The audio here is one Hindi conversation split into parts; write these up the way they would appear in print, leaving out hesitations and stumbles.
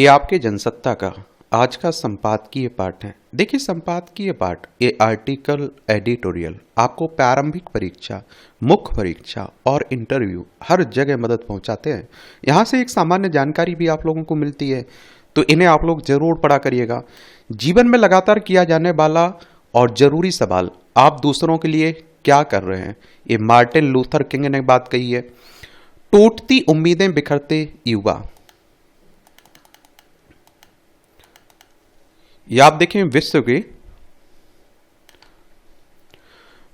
ये आपके जनसत्ता का आज का संपादकीय पाठ है। देखिए, संपादकीय पाठ ये आर्टिकल एडिटोरियल आपको प्रारंभिक परीक्षा, मुख्य परीक्षा और इंटरव्यू हर जगह मदद पहुंचाते हैं। यहाँ से एक सामान्य जानकारी भी आप लोगों को मिलती है, तो इन्हें आप लोग जरूर पढ़ा करिएगा। जीवन में लगातार किया जाने वाला और जरूरी सवाल, आप दूसरों के लिए क्या कर रहे हैं, ये मार्टिन लूथर किंग ने बात कही है। टूटती उम्मीदें, बिखरते युवा, ये आप देखें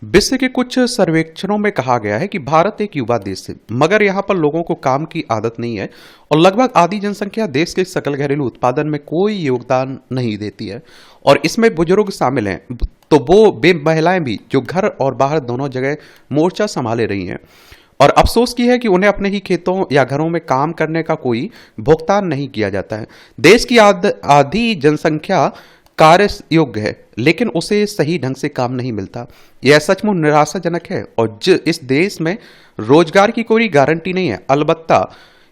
विश्व के कुछ सर्वेक्षणों में कहा गया है कि भारत एक युवा देश है, मगर यहां पर लोगों को काम की आदत नहीं है और लगभग आधी जनसंख्या देश के सकल घरेलू उत्पादन में कोई योगदान नहीं देती है। और इसमें बुजुर्ग शामिल हैं, तो वो वे महिलाएं भी जो घर और बाहर दोनों जगह मोर्चा संभाले रही हैं। और अफसोस की है कि उन्हें अपने ही खेतों या घरों में काम करने का कोई भुगतान नहीं किया जाता है। देश की आधी जनसंख्या कार्य योग्य है, लेकिन उसे सही ढंग से काम नहीं मिलता। यह सचमुच निराशाजनक है और इस देश में रोजगार की कोई गारंटी नहीं है, अलबत्ता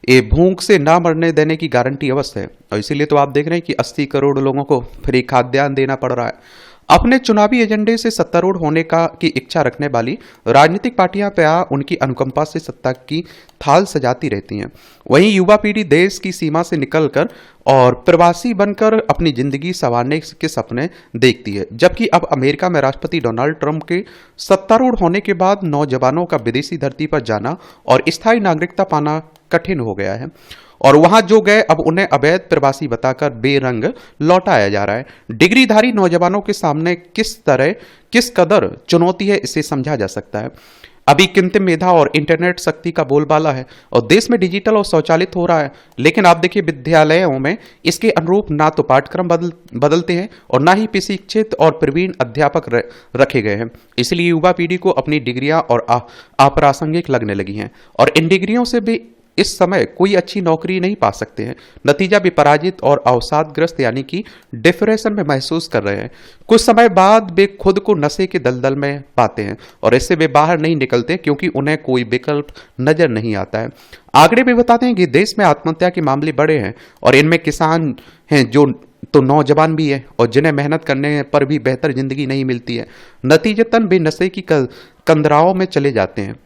ये भूख से ना मरने देने की गारंटी अवश्य है। और इसीलिए तो आप देख रहे हैं कि 80 करोड़ लोगों को फ्री खाद्यान्न देना पड़ रहा है। अपने चुनावी एजेंडे से सत्तारूढ़ होने की इच्छा रखने वाली राजनीतिक पार्टियां प्रायः उनकी अनुकंपा से सत्ता की थाल सजाती रहती हैं। वहीं युवा पीढ़ी देश की सीमा से निकलकर और प्रवासी बनकर अपनी जिंदगी संवारने के सपने देखती है। जबकि अब अमेरिका में राष्ट्रपति डोनाल्ड ट्रंप के सत्तारूढ़ होने के बाद नौजवानों का विदेशी धरती पर जाना और स्थायी नागरिकता पाना कठिन हो गया है। और वहां जो गए अब उन्हें अवैध प्रवासी बताकर बेरंग लौटाया जा रहा है। डिग्रीधारी नौजवानों के सामने किस कदर चुनौती है, इसे समझा जा सकता है। अभी कृत्रिम मेधा और इंटरनेट शक्ति का बोलबाला है और देश में डिजिटल और स्वचालित हो रहा है, लेकिन आप देखिए विद्यालयों में इसके अनुरूप ना तो पाठ्यक्रम बदलते हैं और ना ही प्रशिक्षित और प्रवीण अध्यापक रखे गए हैं। इसलिए युवा पीढ़ी को अपनी डिग्रियां और अप्रासंगिक लगने लगी हैं और इन डिग्रियों से भी इस समय कोई अच्छी नौकरी नहीं पा सकते हैं। नतीजा भी पराजित और अवसादग्रस्त यानी कि डिप्रेशन में महसूस कर रहे हैं। कुछ समय बाद वे खुद को नशे के दलदल में पाते हैं और इससे वे बाहर नहीं निकलते क्योंकि उन्हें कोई विकल्प नजर नहीं आता है। आंकड़े भी बताते हैं कि देश में आत्महत्या के मामले बढ़े हैं और इनमें किसान हैं जो तो नौजवान भी है और जिन्हें मेहनत करने पर भी बेहतर जिंदगी नहीं मिलती है। नतीजतन वे नशे की कंदराओं में चले जाते हैं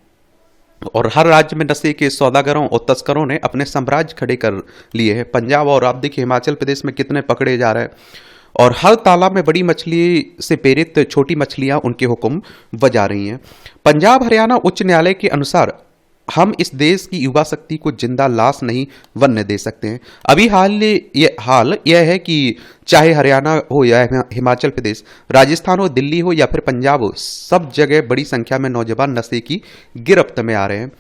और हर राज्य में नशे के सौदागरों और तस्करों ने अपने साम्राज्य खड़े कर लिए हैं। पंजाब और आप देखिए हिमाचल प्रदेश में कितने पकड़े जा रहे हैं और हर तालाब में बड़ी मछली से प्रेरित छोटी मछलियां उनके हुक्म बजा रही हैं। पंजाब हरियाणा उच्च न्यायालय के अनुसार हम इस देश की युवा शक्ति को जिंदा लाश नहीं बनने दे सकते हैं। अभी हाल यह है कि चाहे हरियाणा हो या हिमाचल प्रदेश, राजस्थान हो, दिल्ली हो या फिर पंजाब हो, सब जगह बड़ी संख्या में नौजवान नशे की गिरफ्त में आ रहे हैं।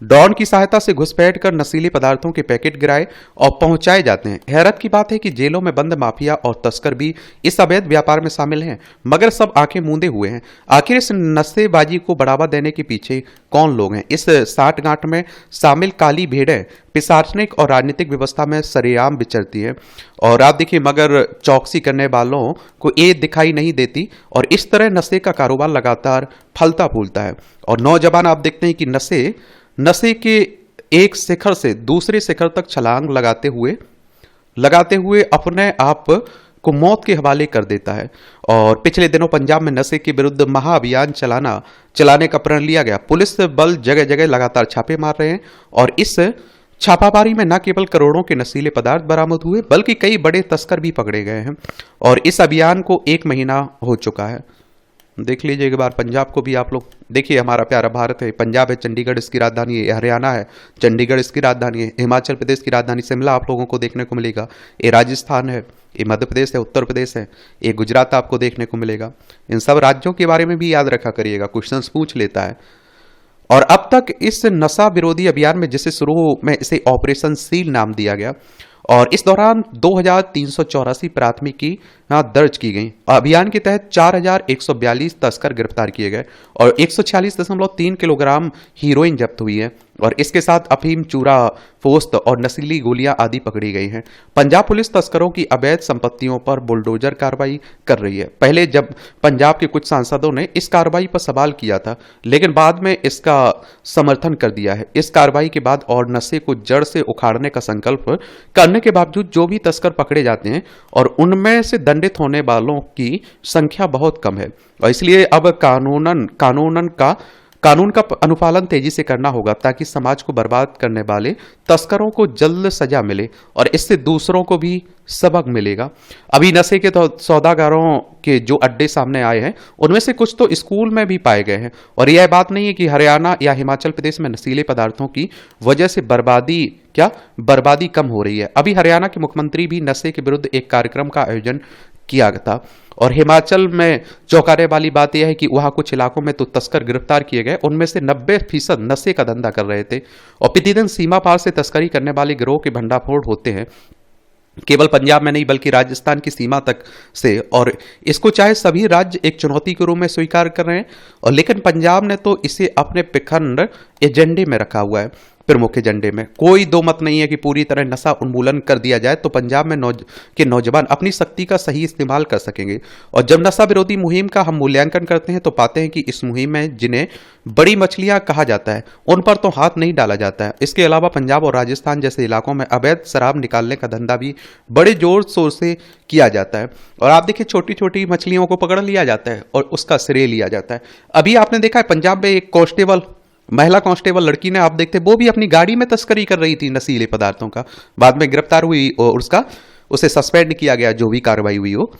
डॉन की सहायता से घुसपैठ कर नशीले पदार्थों के पैकेट गिराए और पहुंचाए जाते हैं। हैरत की बात है कि जेलों में बंद माफिया और तस्कर भी इस अवैध व्यापार में शामिल हैं, मगर सब आंखें मूंदे हुए हैं। आखिर इस नशेबाजी को बढ़ावा देने के पीछे कौन लोग हैं? इस साठगांठ में शामिल काली भेड़ें प्रशासनिक और राजनीतिक व्यवस्था में सरेआम विचरती है और आप देखिए मगर चौकसी करने वालों को ये दिखाई नहीं देती और इस तरह नशे का कारोबार लगातार फलता फूलता है। और नौजवान आप देखते हैं कि नशे के एक शिखर से दूसरे शिखर तक छलांग लगाते हुए अपने आप को मौत के हवाले कर देता है। और पिछले दिनों पंजाब में नशे के विरुद्ध महाअभियान चलाने का प्रण लिया गया। पुलिस बल जगह जगह लगातार छापे मार रहे हैं और इस छापामारी में न केवल करोड़ों के नशीले पदार्थ बरामद हुए बल्कि कई बड़े तस्कर भी पकड़े गए हैं और इस अभियान को 1 महीना हो चुका है। देख लीजिए एक बार पंजाब को भी आप लोग देखिए। हमारा प्यारा भारत है, पंजाब है चंडीगढ़ इसकी राजधानी है, हरियाणा है चंडीगढ़ इसकी राजधानी है, हिमाचल प्रदेश की राजधानी शिमला आप लोगों को देखने को मिलेगा, ये राजस्थान है, ये मध्य प्रदेश है, उत्तर प्रदेश है, ये गुजरात आपको देखने को मिलेगा। इन सब राज्यों के बारे में भी याद रखा करिएगा, क्वेश्चंस पूछ लेता है। और अब तक इस नशा विरोधी अभियान में जिसे शुरू में इसे ऑपरेशन सील नाम दिया गया और इस दौरान 2384 प्राथमिकी दर्ज की गई। अभियान के तहत 4142 तस्कर गिरफ्तार किए गए और 146.3 किलोग्राम हीरोइन जब्त हुई है। और इसके साथ अफीम, चूरा, पोस्त और नशीली गोलियां आदि पकड़ी गई हैं। पंजाब पुलिस तस्करों की अवैध संपत्तियों पर बुलडोजर कार्रवाई कर रही है। पहले जब पंजाब के कुछ सांसदों ने इस कार्रवाई पर सवाल किया था, लेकिन बाद में इसका समर्थन कर दिया है। इस कार्रवाई के बाद और नशे को जड़ से उखाड़ने का संकल्प करने के बावजूद जो भी तस्कर पकड़े जाते हैं और उनमें से दंडित होने वालों की संख्या बहुत कम है, और इसलिए अब कानून का अनुपालन तेजी से करना होगा ताकि समाज को बर्बाद करने वाले तस्करों को जल्द सजा मिले और इससे दूसरों को भी सबक मिलेगा। अभी नशे के सौदागरों के जो अड्डे सामने आए हैं उनमें से कुछ तो स्कूल में भी पाए गए हैं, और यह बात नहीं है कि हरियाणा या हिमाचल प्रदेश में नशीले पदार्थों की वजह से बर्बादी कम हो रही है। अभी हरियाणा के मुख्यमंत्री भी नशे के विरुद्ध एक कार्यक्रम का आयोजन किया था, और हिमाचल में चौंकाने वाली बात यह है कि वहां कुछ इलाकों में तो तस्कर गिरफ्तार किए गए, उनमें से 90% नशे का धंधा कर रहे थे। और प्रतिदिन सीमा पार से तस्करी करने वाले गिरोह के भंडाफोड़ होते हैं, केवल पंजाब में नहीं बल्कि राजस्थान की सीमा तक से, और इसको चाहे सभी राज्य एक चुनौती के रूप में स्वीकार कर रहे हैं, और लेकिन पंजाब ने तो इसे अपने पिखंड एजेंडे में रखा हुआ है। प्रमुख एजेंडे में कोई दो मत नहीं है कि पूरी तरह नशा उन्मूलन कर दिया जाए तो पंजाब में के नौजवान अपनी शक्ति का सही इस्तेमाल कर सकेंगे। और जब नशा विरोधी मुहिम का हम मूल्यांकन करते हैं तो पाते हैं कि इस मुहिम में जिन्हें बड़ी मछलियां कहा जाता है उन पर तो हाथ नहीं डाला जाता है। इसके अलावा पंजाब और राजस्थान जैसे इलाकों में अवैध शराब निकालने का धंधा भी बड़े जोर शोर से किया जाता है, और आप देखिए छोटी छोटी मछलियों को पकड़ लिया जाता है और उसका श्रेय लिया जाता है। अभी आपने देखा है पंजाब में एक महिला कांस्टेबल लड़की ने, आप देखते वो भी अपनी गाड़ी में तस्करी कर रही थी नशीले पदार्थों का, बाद में गिरफ्तार हुई और उसे सस्पेंड किया गया, जो भी कार्रवाई हुई हो।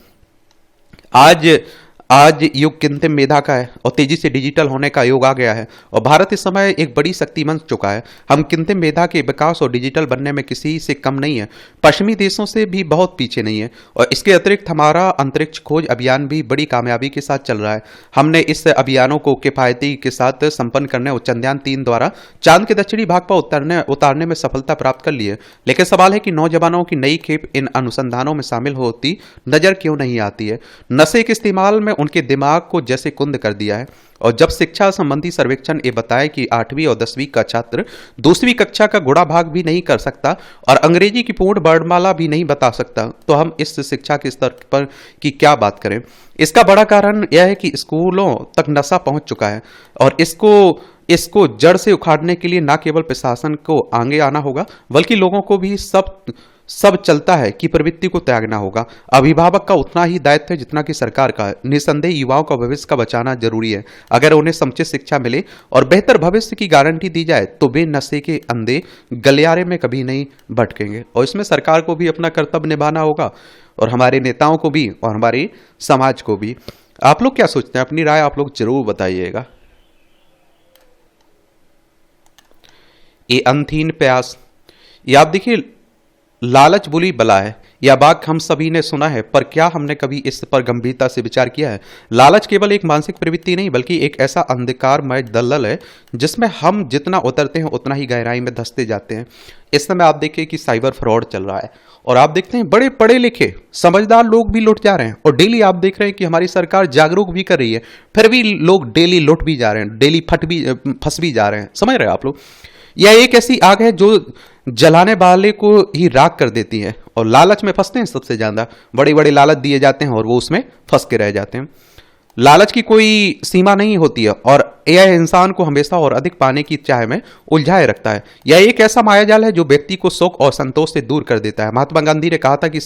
आज युग कृत्रिम मेधा का है और तेजी से डिजिटल होने का युग आ गया है, और भारत इस समय एक बड़ी शक्ति बन चुका है। हम कृत्रिम मेधा के विकास और डिजिटल बनने में किसी से कम नहीं है, पश्चिमी देशों से भी बहुत पीछे नहीं है। और इसके अतिरिक्त हमारा अंतरिक्ष खोज अभियान भी बड़ी कामयाबी के साथ चल रहा है। हमने इस अभियानों को किफायती के साथ संपन्न करने और चंद्रयान-3 द्वारा चांद के दक्षिणी भाग पर उतारने में सफलता प्राप्त कर ली है। लेकिन सवाल है कि नौजवानों की नई खेप इन अनुसंधानों में शामिल होती नजर क्यों नहीं आती है। नशे के इस्तेमाल में उनके दिमाग को जैसे कुंद कर दिया है, और जब शिक्षा संबंधी सर्वेक्षण ये बताए कि 8वीं और 10वीं का छात्र 2वीं कक्षा का गुणा भाग भी नहीं कर सकता और अंग्रेजी की पूर्ण वर्णमाला भी नहीं बता सकता, तो हम इस शिक्षा के स्तर पर की क्या बात करें। इसका बड़ा कारण यह है कि स्कूलों तक नशा पहुंच चुका है, और इसको जड़ से उखाड़ने के लिए न केवल प्रशासन को आगे आना होगा बल्कि लोगों को भी सब चलता है कि प्रवृत्ति को त्यागना होगा। अभिभावक का उतना ही दायित्व है जितना कि सरकार का है। निसंदेह युवाओं का भविष्य का बचाना जरूरी है। अगर उन्हें समुचित शिक्षा मिले और बेहतर भविष्य की गारंटी दी जाए तो वे नशे के अंधे गलियारे में कभी नहीं भटकेंगे, और इसमें सरकार को भी अपना कर्तव्य निभाना होगा, और हमारे नेताओं को भी, और हमारे समाज को भी। आप लोग क्या सोचते हैं? अपनी राय आप लोग जरूर बताइएगा। ये अंतहीन प्रयास, ये आप देखिए, लालच बुरी बला है। यह बात हम सभी ने सुना है, पर क्या हमने कभी इस पर गंभीरता से विचार किया है? लालच केवल एक मानसिक प्रवृत्ति नहीं बल्कि एक ऐसा अंधकारमय दलदल है जिसमें हम जितना उतरते हैं उतना ही गहराई में धंसते जाते हैं। इस समय आप देखिए कि साइबर फ्रॉड चल रहा है, और आप देखते हैं बड़े पढ़े लिखे समझदार लोग भी लुट जा रहे हैं, और डेली आप देख रहे हैं कि हमारी सरकार जागरूक भी कर रही है, फिर भी लोग डेली लुट भी जा रहे हैं, डेली फंस भी जा रहे हैं। समझ रहे हैं आप लोग? यह एक ऐसी आग है जो जलाने वाले को ही राख कर देती है, और लालच में फंसते हैं सबसे ज्यादा। बड़े बड़े लालच दिए जाते हैं और वो उसमें फंस के रह जाते हैं। लालच की कोई सीमा नहीं होती है, और यह इंसान को हमेशा और अधिक पाने की चाह में उलझाए रखता है। यह एक ऐसा मायाजाल है जो व्यक्ति को सुख और संतोष से दूर कर देता है। महात्मा गांधी ने कहा था कि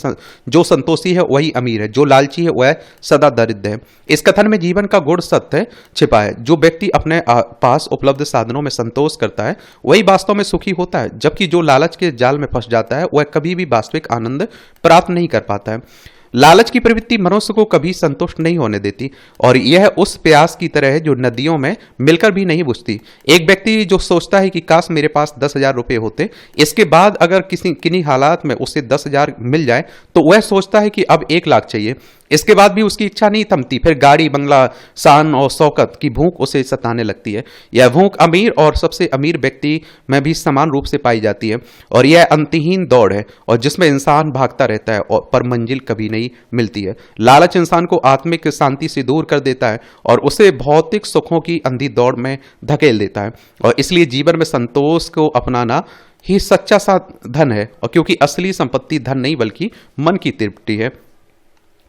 जो संतोषी है वही अमीर है, जो लालची है वह सदा दरिद्र है। इस कथन में जीवन का गूढ़ सत्य छिपा है। जो व्यक्ति अपने पास उपलब्ध साधनों में संतोष करता है वही वास्तव में सुखी होता है, जबकि जो लालच के जाल में फंस जाता है वह कभी भी वास्तविक आनंद प्राप्त नहीं कर पाता है। लालच की प्रवृत्ति मनुष्य को कभी संतुष्ट नहीं होने देती, और यह उस प्यास की तरह है जो नदियों में मिलकर भी नहीं बुझती। एक व्यक्ति जो सोचता है कि काश मेरे पास 10,000 रुपए होते, इसके बाद अगर किन्हीं हालात में उसे 10,000 मिल जाए तो वह सोचता है कि अब 1 लाख चाहिए। इसके बाद भी उसकी इच्छा नहीं थमती, फिर गाड़ी, बंगला, शान और शौकत की भूख उसे सताने लगती है। यह भूख अमीर और सबसे अमीर व्यक्ति में भी समान रूप से पाई जाती है, और यह अंतहीन दौड़ है और जिसमें इंसान भागता रहता है और पर मंजिल कभी नहीं मिलती है। लालच इंसान को आत्मिक शांति से दूर कर देता है और उसे भौतिक सुखों की अंधी दौड़ में धकेल देता है, और इसलिए जीवन में संतोष को अपनाना ही सच्चा सा धन है, और क्योंकि असली संपत्ति धन नहीं बल्कि मन की तृप्ति है।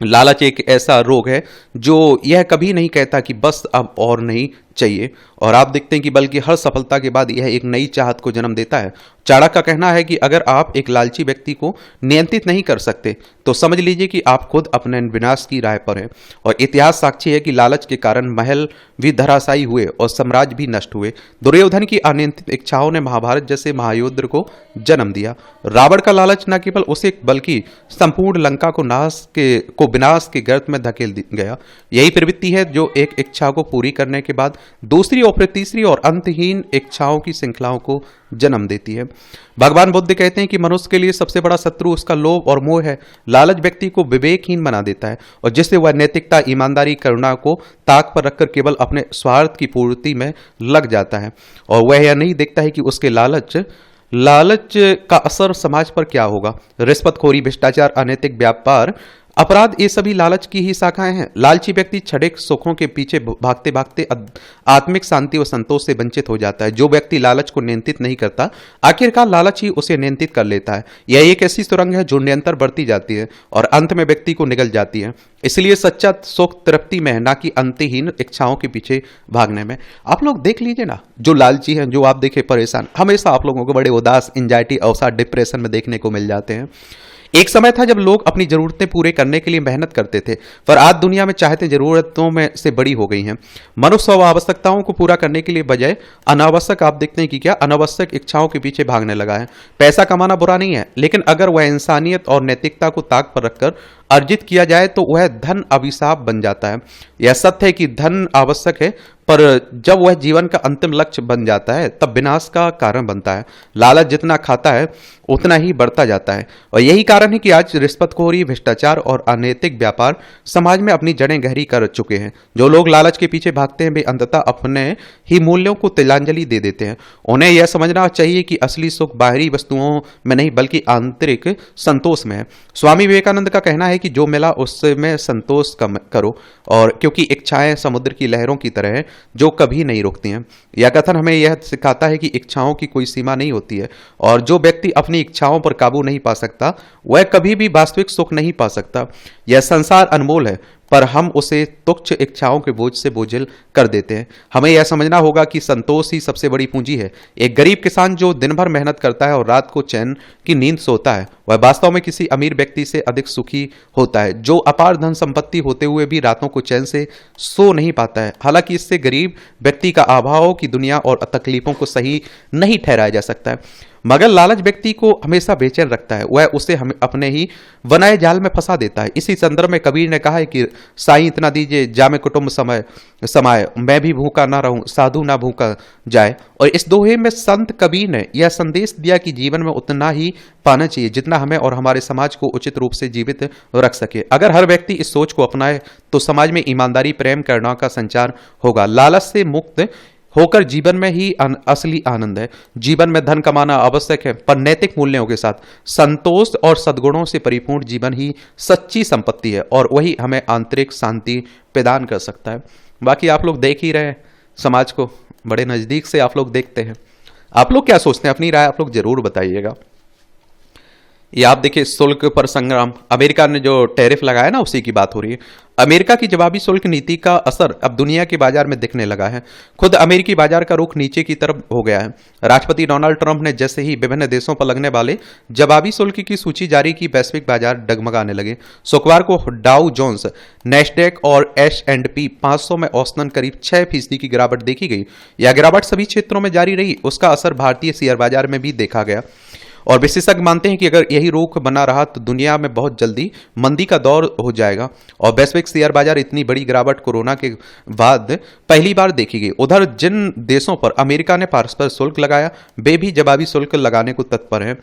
लालच एक ऐसा रोग है जो यह कभी नहीं कहता कि बस अब और नहीं चाहिए, और आप देखते हैं कि बल्कि हर सफलता के बाद यह एक नई चाहत को जन्म देता है। चाणक्य का कहना है कि अगर आप एक लालची व्यक्ति को नियंत्रित नहीं कर सकते तो समझ लीजिए कि आप खुद अपने विनाश की राह पर हैं, और इतिहास साक्षी है कि लालच के कारण महल भी धराशायी हुए और साम्राज्य भी नष्ट हुए। दुर्योधन की अनियंत्रित इच्छाओं ने महाभारत जैसे महायुद्ध को जन्म दिया। रावण का लालच न केवल उसे बल्कि संपूर्ण लंका को विनाश के गर्त में धकेल गया। यही प्रवृत्ति है जो एक इच्छा को पूरी करने के बाद दूसरी और फिर तीसरी और अंतहीन इच्छाओं की श्रृंखलाओं को जन्म देती है। भगवान बुद्ध कहते हैं कि मनुष्य के लिए सबसे बड़ा शत्रु उसका लोभ और मोह है। लालच व्यक्ति को विवेकहीन बना देता है और जिससे वह नैतिकता, ईमानदारी, करुणा को ताक पर रखकर केवल अपने स्वार्थ की पूर्ति में लग जाता है, और वह यह नहीं देखता है कि उसके लालच का असर समाज पर क्या होगा। रिश्वतखोरी, भ्रष्टाचार, अनैतिक व्यापार, अपराध, ये सभी लालच की ही शाखाएं हैं। लालची व्यक्ति क्षणिक सुखों के पीछे भागते भागते आत्मिक शांति और संतोष से वंचित हो जाता है। जो व्यक्ति लालच को नियंत्रित नहीं करता, आखिरकार लालच ही उसे नियंत्रित कर लेता है। यह एक ऐसी सुरंग है जो निरंतर बढ़ती जाती है और अंत में व्यक्ति को निगल जाती है। इसलिए सच्चा सुख तृप्ति में है, ना कि अंतहीन इच्छाओं के पीछे भागने में। आप लोग देख लीजिए ना, जो लालची हैं, जो आप देखे परेशान, हमेशा आप लोगों को बड़े उदास, एंजाइटी, अवसाद, डिप्रेशन में देखने को मिल जाते हैं। एक समय था जब लोग अपनी जरूरतें पूरे करने के लिए मेहनत करते थे, पर आज दुनिया में चाहते जरूरतों में से बड़ी हो गई हैं। मनुष्य आवश्यकताओं को पूरा करने के लिए बजाय अनावश्यक, आप देखते हैं कि क्या अनावश्यक इच्छाओं के पीछे भागने लगा है। पैसा कमाना बुरा नहीं है, लेकिन अगर वह इंसानियत और नैतिकता को ताक पर रखकर अर्जित किया जाए तो वह धन अभिशाप बन जाता है। यह सत्य है कि धन आवश्यक है, पर जब वह जीवन का अंतिम लक्ष्य बन जाता है तब विनाश का कारण बनता है। लालच जितना खाता है उतना ही बढ़ता जाता है, और यही कारण है कि आज रिश्वतखोरी, भ्रष्टाचार और अनैतिक व्यापार समाज में अपनी जड़ें गहरी कर चुके हैं। जो लोग लालच के पीछे भागते हैं वे अंततः अपने ही मूल्यों को तिलांजलि दे देते हैं। उन्हें यह समझना चाहिए कि असली सुख बाहरी वस्तुओं में नहीं बल्कि आंतरिक संतोष में है। स्वामी विवेकानंद का कहना है कि जो मिला उसमें संतोष करो, और क्योंकि इच्छाएं समुद्र की लहरों की तरह हैं जो कभी नहीं रुकती हैं। यह कथन हमें यह सिखाता है कि इच्छाओं की कोई सीमा नहीं होती है, और जो व्यक्ति अपनी इच्छाओं पर काबू नहीं पा सकता वह कभी भी वास्तविक सुख नहीं पा सकता। यह संसार अनमोल है, पर हम उसे तुच्छ इच्छाओं के बोझ से बोझिल कर देते हैं। हमें यह समझना होगा कि संतोष ही सबसे बड़ी पूंजी है। एक गरीब किसान जो दिन भर मेहनत करता है और रात को चैन की नींद सोता है, वह वास्तव में किसी अमीर व्यक्ति से अधिक सुखी होता है जो अपार धन संपत्ति होते हुए भी रातों को चैन से सो नहीं पाता है। हालांकि इससे गरीब व्यक्ति का अभाव की दुनिया और तकलीफों को सही नहीं ठहराया जा सकता है, मगर लालच व्यक्ति को हमेशा बेचैन रखता है। वह उसे हमें अपने ही बनाए जाल में फंसा देता है। इसी संदर्भ में कबीर ने कहा है कि साईं इतना दीजिए जामे कुटुंब समाए, मैं भी भूखा ना रहूं, साधु ना भूखा जाए। और इस दोहे में संत कबीर ने यह संदेश दिया कि जीवन में उतना ही पाना चाहिए जितना हमें और हमारे समाज को उचित रूप से जीवित रख सके। अगर हर व्यक्ति इस सोच को अपनाए तो समाज में ईमानदारी, प्रेम, करुणा का संचार होगा। लालच से मुक्त होकर जीवन में ही असली आनंद है। जीवन में धन कमाना आवश्यक है, पर नैतिक मूल्यों के साथ संतोष और सद्गुणों से परिपूर्ण जीवन ही सच्ची संपत्ति है, और वही हमें आंतरिक शांति प्रदान कर सकता है। बाकी आप लोग देख ही रहे हैं, समाज को बड़े नजदीक से आप लोग देखते हैं। आप लोग क्या सोचते हैं, अपनी राय आप लोग जरूर बताइएगा। ये आप देखिए, शुल्क पर संग्राम, अमेरिका ने जो टैरिफ लगाया ना उसी की बात हो रही है। अमेरिका की जवाबी शुल्क नीति का असर अब दुनिया के बाजार में दिखने लगा है। खुद अमेरिकी बाजार का रुख नीचे की तरफ हो गया है। राष्ट्रपति डोनाल्ड ट्रंप ने जैसे ही विभिन्न देशों पर लगने वाले जवाबी शुल्क की सूची जारी की, वैश्विक बाजार डगमगाने लगे। शुक्रवार को डाउ जोन्स, नैस्डैक और S&P 500 में औसतन करीब 6% की गिरावट देखी गई। यह गिरावट सभी क्षेत्रों में जारी रही। उसका असर भारतीय शेयर बाजार में भी देखा गया, और विशेषज्ञ मानते हैं कि अगर यही रुख बना रहा तो दुनिया में बहुत जल्दी मंदी का दौर हो जाएगा, और वैश्विक शेयर बाजार इतनी बड़ी गिरावट कोरोना के बाद पहली बार देखी गई। उधर जिन देशों पर अमेरिका ने परस्पर शुल्क लगाया वे भी जवाबी शुल्क लगाने को तत्पर हैं।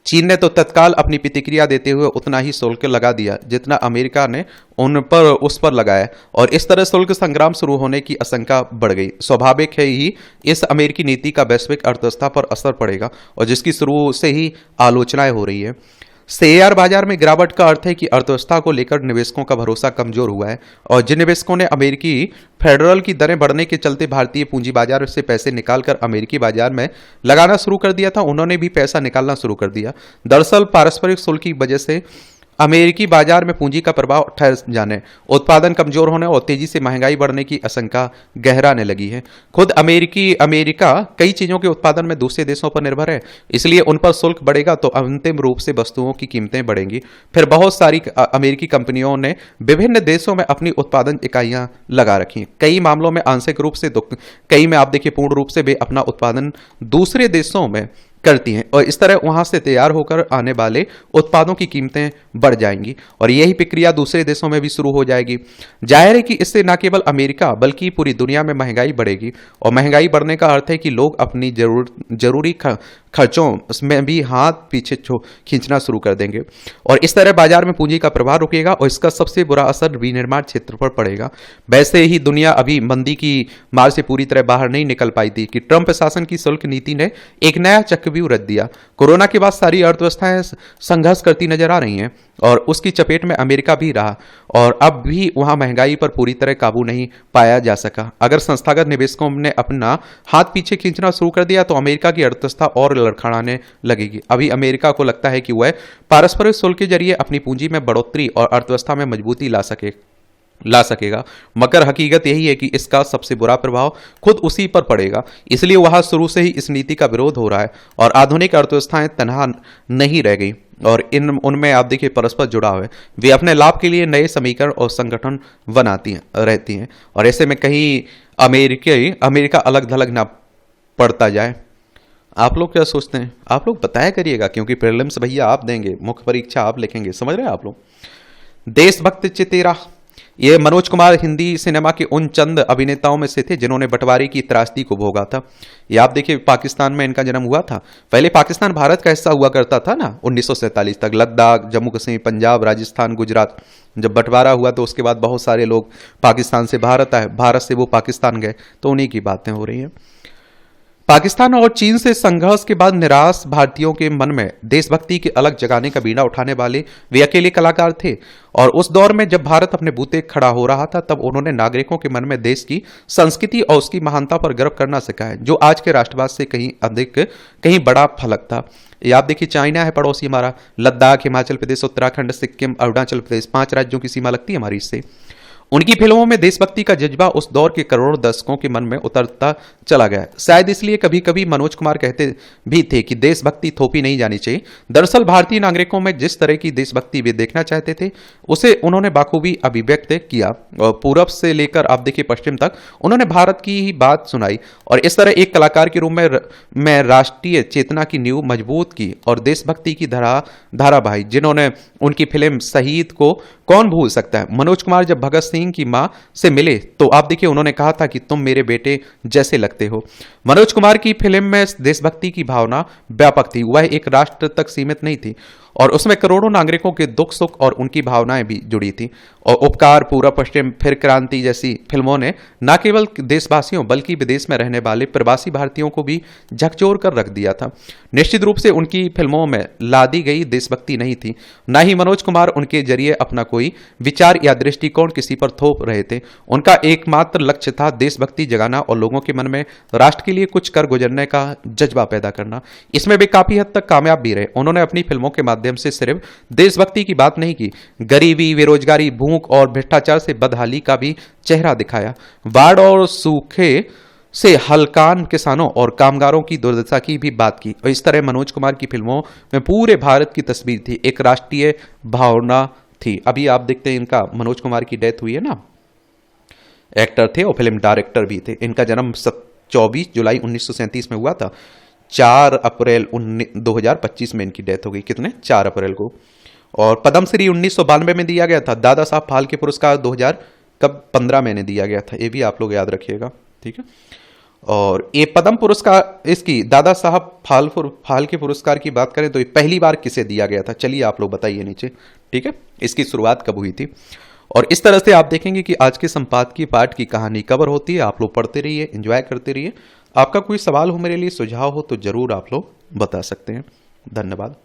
चीन ने तो तत्काल अपनी प्रतिक्रिया देते हुए उतना ही शुल्क लगा दिया जितना अमेरिका ने उस पर लगाया, और इस तरह शुल्क संग्राम शुरू होने की आशंका बढ़ गई। स्वाभाविक है ही इस अमेरिकी नीति का वैश्विक अर्थव्यवस्था पर असर पड़ेगा, और जिसकी शुरू से ही आलोचनाएं हो रही है। शेयर बाजार में गिरावट का अर्थ है कि अर्थव्यवस्था को लेकर निवेशकों का भरोसा कमजोर हुआ है, और जिन निवेशकों ने अमेरिकी फेडरल की दरें बढ़ने के चलते भारतीय पूंजी बाजार से पैसे निकालकर अमेरिकी बाजार में लगाना शुरू कर दिया था, उन्होंने भी पैसा निकालना शुरू कर दिया। दरअसल पारस्परिक शुल्क की वजह से अमेरिकी बाजार में पूंजी का प्रभाव ठहर जाने, उत्पादन कमजोर होने और तेजी से महंगाई बढ़ने की आशंका गहराने लगी है। खुद अमेरिका कई चीजों के उत्पादन में दूसरे देशों पर निर्भर है, इसलिए उन पर शुल्क बढ़ेगा तो अंतिम रूप से वस्तुओं की कीमतें बढ़ेंगी। फिर बहुत सारी अमेरिकी कंपनियों ने विभिन्न देशों में अपनी उत्पादन इकाइयां लगा रखी हैं। कई मामलों में आंशिक रूप से, तो कई में आप देखिए पूर्ण रूप से वे अपना उत्पादन दूसरे देशों में करती हैं, और इस तरह वहां से तैयार होकर आने वाले उत्पादों की कीमतें बढ़ जाएंगी, और यही प्रक्रिया दूसरे देशों में भी शुरू हो जाएगी। जाहिर है कि इससे न केवल अमेरिका बल्कि पूरी दुनिया में महंगाई बढ़ेगी, और महंगाई बढ़ने का अर्थ है कि लोग अपनी जरूरी खर्चों में भी हाथ पीछे खींचना शुरू कर देंगे, और इस तरह बाजार में पूंजी का प्रवाह रुकेगा, और इसका सबसे बुरा असर विनिर्माण क्षेत्र पर पड़ेगा। वैसे ही दुनिया अभी मंदी की मार से पूरी तरह बाहर नहीं निकल पाई थी कि ट्रंप शासन की शुल्क नीति ने एक नया चक्रव्यूह रच दिया। कोरोना के बाद सारी अर्थव्यवस्थाएं संघर्ष करती नजर आ रही हैं, और उसकी चपेट में अमेरिका भी रहा, और अब भी वहां महंगाई पर पूरी तरह काबू नहीं पाया जा सका। अगर संस्थागत निवेशकों ने अपना हाथ पीछे खींचना शुरू कर दिया तो अमेरिका की अर्थव्यवस्था और लड़खड़ाने लगेगी। अभी अमेरिका को लगता है कि वह पारस्परिक शुल्क के जरिए अपनी पूंजी में बढ़ोतरी और अर्थव्यवस्था में मजबूती ला सकेगा, मगर हकीकत यही है कि इसका सबसे बुरा प्रभाव खुद उसी पर पड़ेगा। इसलिए वहां शुरू से ही इस नीति का विरोध हो रहा है, और आधुनिक अर्थव्यवस्थाएं तनहा नहीं रह गई, और उनमें आप देखिए परस्पर जुड़ाव है। वे अपने लाभ के लिए नए समीकरण और संगठन बनाती रहती हैं, और ऐसे में कहीं अमेरिका अलग थलग ना पड़ता जाए। आप लोग क्या सोचते हैं? आप लोग बताया करिएगा, क्योंकि प्रीलिम्स भैया आप देंगे, मुख्य परीक्षा आप लिखेंगे, समझ रहे हैं आप लोग। देशभक्त चितेरा, ये मनोज कुमार हिंदी सिनेमा के उन चंद अभिनेताओं में से थे जिन्होंने बंटवारे की त्रासदी को भोगा था। ये आप देखिए पाकिस्तान में इनका जन्म हुआ था। पहले पाकिस्तान भारत का हिस्सा हुआ करता था ना 1947 तक, लद्दाख, जम्मू कश्मीर, पंजाब, राजस्थान, गुजरात। जब बंटवारा हुआ तो उसके बाद बहुत सारे लोग पाकिस्तान से भारत आए, भारत से वो पाकिस्तान गए, तो उन्हीं की बातें हो रही हैं। पाकिस्तान और चीन से संघर्ष के बाद निराश भारतीयों के मन में देशभक्ति की अलग जगाने का बीड़ा उठाने वाले वे अकेले कलाकार थे, और उस दौर में जब भारत अपने बूते खड़ा हो रहा था तब उन्होंने नागरिकों के मन में देश की संस्कृति और उसकी महानता पर गर्व करना सिखाया, जो आज के राष्ट्रवाद से कहीं बड़ा फलक था। ये आप देखिए चाइना है पड़ोसी हमारा, लद्दाख, हिमाचल प्रदेश, उत्तराखंड, सिक्किम, अरुणाचल प्रदेश, 5 राज्यों की सीमा लगती है हमारी इससे। उनकी फिल्मों में देशभक्ति का जज्बा उस दौर के करोड़ों दर्शकों के मन में उतरता चला गया। शायद इसलिए कभी कभी मनोज कुमार कहते भी थे कि देशभक्ति थोपी नहीं जानी चाहिए। दरअसल भारतीय नागरिकों में जिस तरह की देशभक्ति वे देखना चाहते थे उसे उन्होंने बाखूबी अभिव्यक्त किया, और पूरब से लेकर आप देखिए पश्चिम तक उन्होंने भारत की ही बात सुनाई, और इस तरह एक कलाकार के रूप में राष्ट्रीय चेतना की नींव मजबूत की और देशभक्ति की धारा बहाई, जिन्होंने उनकी फिल्म शहीद को कौन भूल सकता है। मनोज कुमार जब भगत सिंह की मां से मिले तो आप देखिए उन्होंने कहा था कि तुम मेरे बेटे जैसे लगते हो। मनोज कुमार की फिल्म में देशभक्ति की भावना व्यापक थी, वह एक राष्ट्र तक सीमित नहीं थी, और उसमें करोड़ों नागरिकों के दुख सुख और उनकी भावनाएं भी जुड़ी थी। और उपकार, पूरा पश्चिम, फिर क्रांति जैसी फिल्मों ने न केवल देशवासियों बल्कि विदेश में रहने वाले प्रवासी भारतीयों को भी झकझोर कर रख दिया था। निश्चित रूप से उनकी फिल्मों में लादी गई देशभक्ति नहीं थी, न ही मनोज कुमार उनके जरिए अपना कोई विचार या दृष्टिकोण किसी पर थोप रहे थे। उनका एकमात्र लक्ष्य था देशभक्ति जगाना और लोगों के मन में राष्ट्र के लिए कुछ कर गुजरने का जज्बा पैदा करना। इसमें वे काफी हद तक कामयाब भी रहे। उन्होंने अपनी फिल्मों के माध्यम से सिर्फ देशभक्ति की बात नहीं की, गरीबी, बेरोजगारी, भूख और भ्रष्टाचार से बदहाली का भी चेहरा दिखाया। बाढ़ और सूखे से हलकान किसानों और कामगारों की दुर्दशा की भी बात की, और इस तरह मनोज कुमार की फिल्मों में पूरे भारत की तस्वीर थी, एक राष्ट्रीय भावना थी। अभी आप देखते हैं इनका मनोज कुमार की डेथ हुई है ना, एक्टर थे और फिल्म डायरेक्टर भी थे। इनका जन्म 24 जुलाई 1937 में हुआ था। 4 अप्रैल 2025 में इनकी डेथ हो गई। कितने? 4 अप्रैल को। और पद्मश्री 1992 में दिया गया था। दादा साहब फाल्के पुरस्कार 2015 में दिया गया था, ये भी आप लोग याद रखिएगा, ठीक है। और ये पद्म पुरस्कार, इसकी दादा साहब फाल्के पुरस्कार की बात करें तो ये पहली बार किसे दिया गया था, चलिए आप लोग बताइए नीचे। ठीक है, इसकी शुरुआत कब हुई थी। और इस तरह से आप देखेंगे कि आज के संपादकीय पाठ की कहानी कवर होती है। आप लोग पढ़ते रहिए, एंजॉय करते रहिए। आपका कोई सवाल हो मेरे लिए, सुझाव हो तो जरूर आप लोग बता सकते हैं। धन्यवाद।